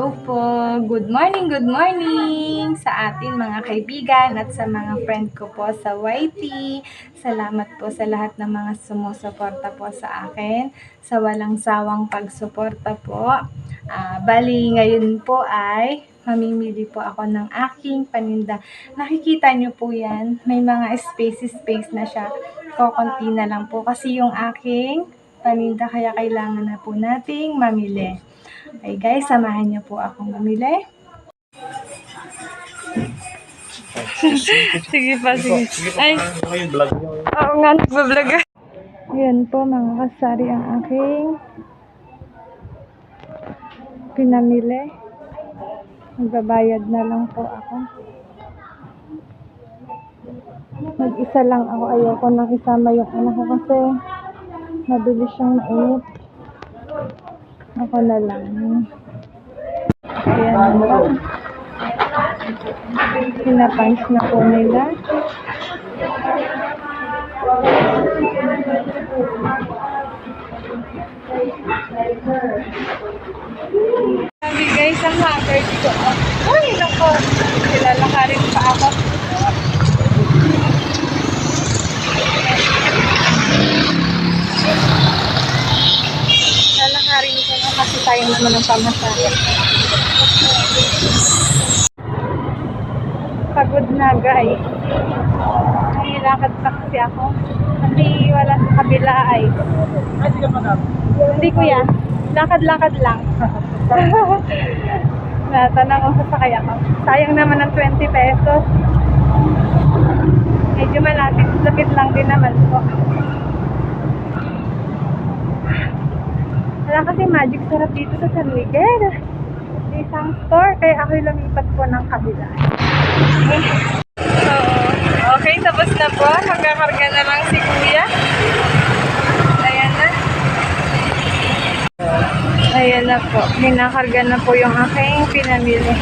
Hello po! Good morning sa atin mga kaibigan at sa mga friend ko po sa YT. Salamat po sa lahat ng mga sumusuporta po sa akin, sa walang sawang pagsuporta po. Bali ngayon po ay mamimili po ako ng aking paninda. Nakikita nyo po yan, may mga space na siya. Kokonti na lang po kasi yung aking paninda kaya kailangan na po nating mamili. Okay guys, samahan niyo po akong mamili. Sige pa. Ay, oo nga, nagbablog. Ayan po mga kasari ang aking pinamili. Magbabayad na lang po ako. Mag-isa lang ako. Ayoko nang isama yung anak ko kasi mabilis siyang mainit. Ako na lang. Ayan po. Pinapunch na po nila. Sabi guys, ang hacker dito. Uy, naku. Lalakarin pa ako. Lalakarin ko na kasi tayo naman ang pamasahe. Pagod na guys. Nangilakad pa kasi ako. Kasi wala sa kabila ay. Ay, sige madam. Hindi kuya. Lakad-lakad lang. Natanang ako sasakay ako. Sayang naman ng 20 pesos. Medyo malapit lang din naman po. Wala kasi magic sarap dito sa San Miguel. Isang store, kaya ako'y lumipat po ng kabila. Okay, tapos na po. Magkakarga na lang si kuya. Ayan na. Ayan na po. Kinakarga na po yung aking pinamili.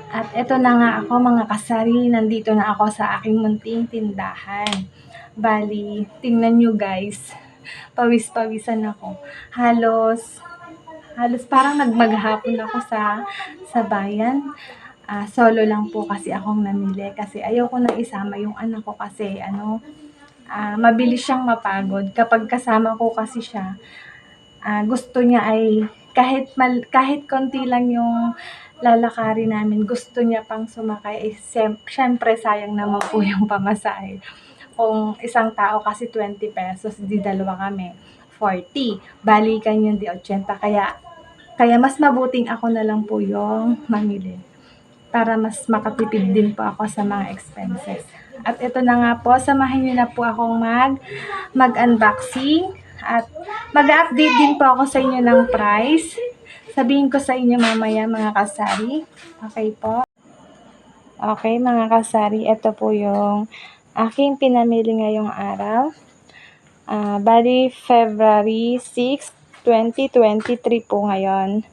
At eto na nga ako mga kasari, nandito na ako sa aking munting tindahan. Bali, tingnan nyo guys, pawis-pawisan ako. Halos parang nagmaghapon ako sa bayan. Solo lang po kasi akong namili kasi ayoko na isama yung anak ko kasi mabilis siyang mapagod. Kapag kasama ko kasi siya, gusto niya ay kahit konti lang yung lalakarin namin, gusto niya pang sumakay. Syempre sayang naman po yung pamasahe. Kung isang tao kasi 20 pesos, di dalawa kami, 40. Balikan yun di 80. Kaya mas mabuting ako na lang po yung mamili. Para mas makatipid din po ako sa mga expenses. At ito na nga po, samahan niyo na po akong mag-unboxing. At mag-update din po ako sa inyo ng price. Sabihin ko sa inyo mamaya mga kasari. Okay po? Okay mga kasari, ito po yung aking pinamili ngayong araw. Bali February 6, 2023 po ngayon.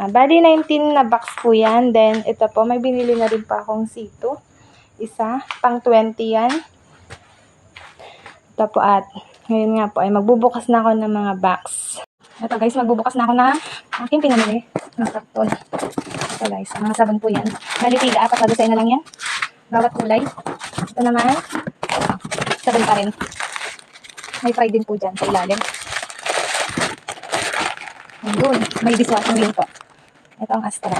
Bali 19 na box po yan. Then ito po, may binili na rin po akong sito. Isa, pang 20 yan. Ito po at ngayon nga po ay magbubukas na ako ng mga box. Ito guys, magbubukas na ako na aking pinamili. Masakto na. Ito guys, mga sabon po yan. Bali tiga, 4 na design na lang yan. Bawat kulay. Ito naman, sabon pa rin. May fry din po dyan sa ilalim. Ayun, may dishwashing din po. Ito ang Astra.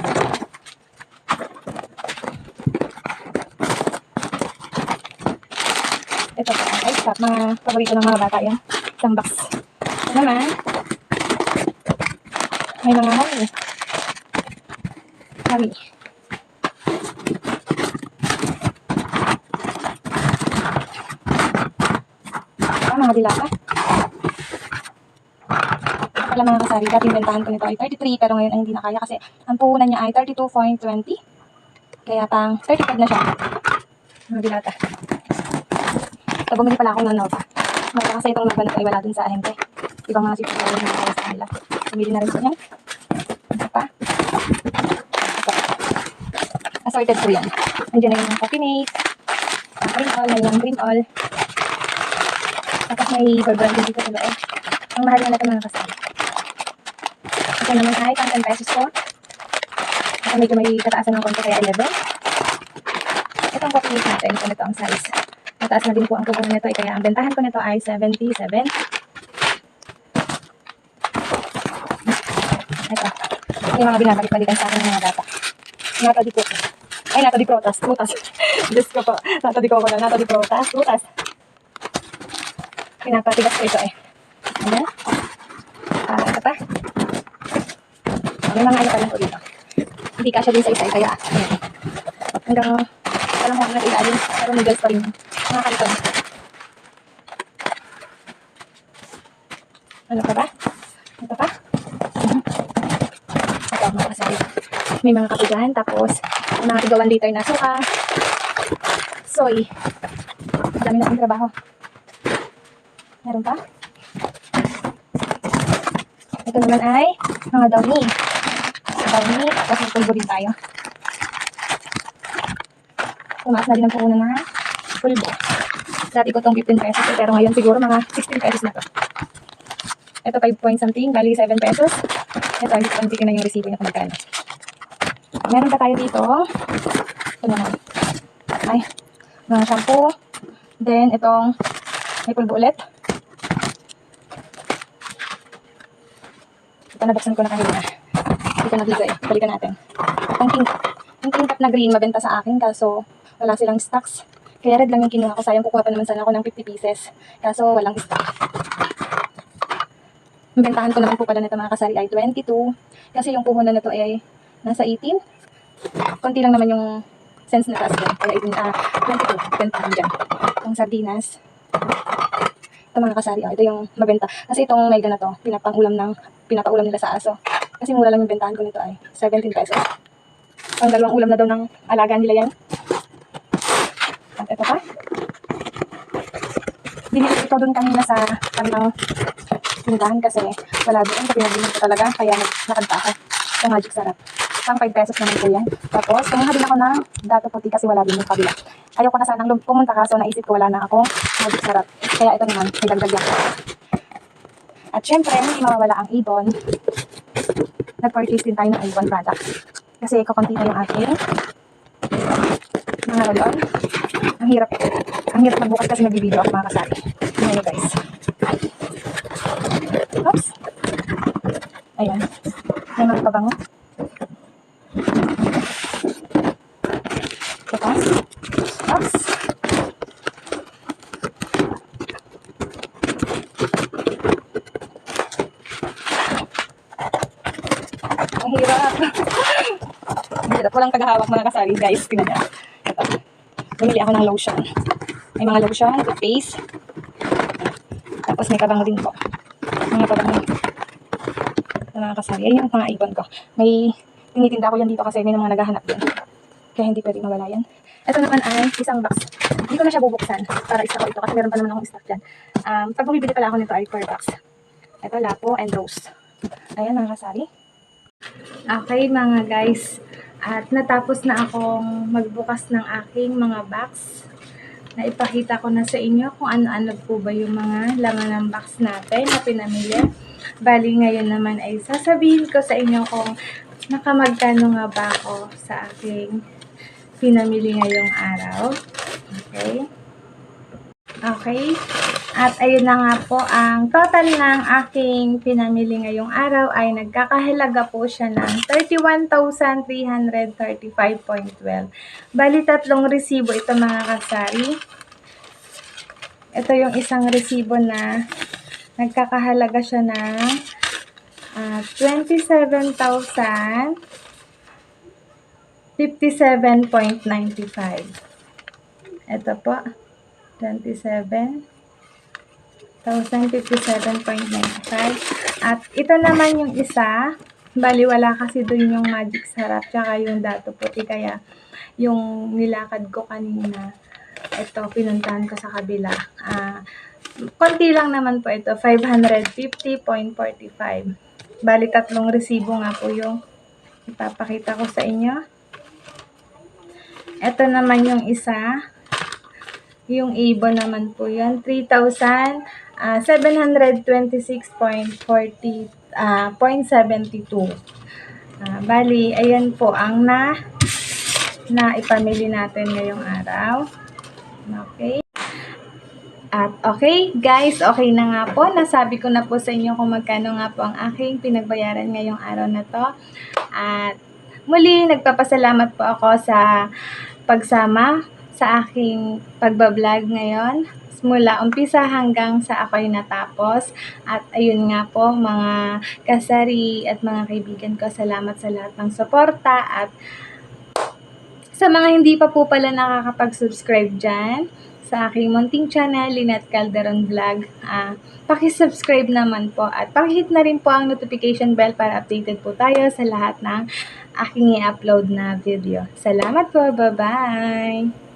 Ito po ang ice pack. Mga paborito ng mga bata yan. Isang box. Ito naman, may mga honey. Mga dilata. Wala mga kasari. Dati inventahan ko nito ay 33 pero ngayon ay hindi na kaya kasi ang puhunan niya ay 32.20. Kaya pang 35 na siya. Mga dilata. So bumili pala akong Nova. Kasi itong Nova na ito ay wala dun sa ahente. Ibang mga sipos na rin sa kanila. Bumili na rin ko yan. Ito pa. Assorted po yan. Nandiyan na yung coffee mate. Green all, may yung green all. Tapos may burger din dito sa loob. Ang mahal na ito mga kasali. Ito naman ay 10 pesos po. Ito medyo may kataasan ng konti kaya 11. Itong coffee mate natin, ito ang size. Mataas na din po ang pupunan nito kaya ang bentahan ko nito ay 77. Ito. Yung mga binabalik-balikan sa akin ng mga data. Nata di Coco. Ay, nata di Protas. Prutas. Diyos ko po. Nata di Coco na. Nata di Protas. Prutas. Pinapatigas ko ito eh. Ayan. Ito pa. May mga ano pa lang po dito. Hindi kasya din sa isa kaya ayan. Hanggang parang kung na ilalim. Pero noodles pa rin. Mga kanton. Ano pa ba? Ito pa? Ito mga kasali. May mga kapigan. Tapos mga tigawan liter na suka. Soy. Dami na ang trabaho. Meron pa? Ito naman ay mga downy. Downy. Tapos may pulbo din tayo. Tumaas na din ang puhunan na pulbo. Dati ko itong 15 pesos. Pero ngayon siguro mga 16 pesos na to. Ito 5 point something. Bali 7 pesos. Ito ay konti na yung resibo niya kung magkano. Meron pa tayo dito. Ito naman. Ay, mga shampoo. Then, itong may pulbo ulit. Ito, nabuksan ko na kanina. Hindi ko nabigay. Balikan natin. Itong king cup na green, mabenta sa akin. Kaso, wala silang stocks. Kaya red lang yung kinuha ko. Sayang, kukuha pa naman sana ako ng 50 pieces. Kaso, walang stock. Ang bentahan ko naman po pala nito mga kasari ay 22. Kasi yung puhunan na to ay nasa 18. Konti lang naman yung cents na taas yan. Kaya 22. Bentahan dyan. Itong sardinas. Ito mga kasari. Ito yung mabenta. Kasi itong mega na to, pinapaulam nila sa aso. Kasi mura lang yung bentahan ko nito ay 17 pesos. Ang dalawang ulam na daw ng alaga nila yan. At ito pa. Binili ito dun kanina sa kanilang tindahan kasi wala doon. So pinagbilin ko talaga. Kaya nakanta ako. Yung magic sarap. Pang 5 pesos naman po yan. Tapos, kumuha din ako ng dato puti kasi wala din yung kabila. Ayoko na sanang pumunta ka, so naisip ko wala na akong magic sarap. Kaya ito naman, may dagdag yan. At syempre, hindi mawawala ang ibon. Nag-purchase din tayo ng ibon products. Kasi kakunti na yung aking mga rolon. Ang hirap magbukas kasi nag-video ako mga kasari. Ngayon guys. Oops. Ayan. May mga pabango. Tapos. Oops. Ang hirap. Ang hirap. Walang tagahawak mga kasari guys. Tingnan niya. Ito. Bumili ako ng lotion. May mga lotion, toothpaste. Tapos may pabango din po. Mga pabango. Mga kasari. Ayun yung mga ibon ko. May tinitinda ko yan dito kasi may mga naghahanap din. Kaya hindi pwede mawala yan. Ito naman ay isang box. Hindi ko na siya bubuksan para isa ko ito kasi meron pa naman akong stock dyan. Pag bumibili pala ako nito ay per box. Ito, lapo and rose. Ayan mga kasari. Okay mga guys. At natapos na akong magbukas ng aking mga box. Naipakita ko na sa inyo kung ano-ano po ba yung mga laman ng box natin na pinamili. Bali ngayon naman ay sasabihin ko sa inyo kung nakamagkano nga ba ako sa aking pinamili ngayong araw. Okay. Okay. At ayun na nga po, ang total ng aking pinamili ngayong araw ay nagkakahalaga po siya ng 31,335.12. Bali, 3 resibo ito mga kasari. Ito yung isang resibo na nagkakahalaga siya ng 27,057.95. Ito po, 27,057.95. At ito naman yung isa, bali wala kasi dun yung magic sarap tsaka yung dato puti, kaya yung nilakad ko kanina, ito pinuntahan ko sa kabila. Konti lang naman po ito, 550.45. Bali 3 resibo nga po yung ipapakita ko sa inyo. Ito naman yung isa. Yung Avon naman po yun. 3,726.72. Bali, ayan po ang na ipamili natin ngayong araw. Okay. At okay, guys, okay na nga po. Nasabi ko na po sa inyo kung magkano nga po ang aking pinagbayaran ngayong araw na to. At muli, nagpapasalamat po ako sa pagsama sa aking pagbablog ngayon. Mula umpisa hanggang sa ako'y natapos. At ayun nga po, mga kasari at mga kaibigan ko, salamat sa lahat ng suporta. At sa mga hindi pa po pala nakakapag-subscribe dyan, sa aking munting channel, Lynette Calderon Vlog. Paki-subscribe naman po at paki-hit na rin po ang notification bell para updated po tayo sa lahat ng aking i-upload na video. Salamat po. Bye-bye!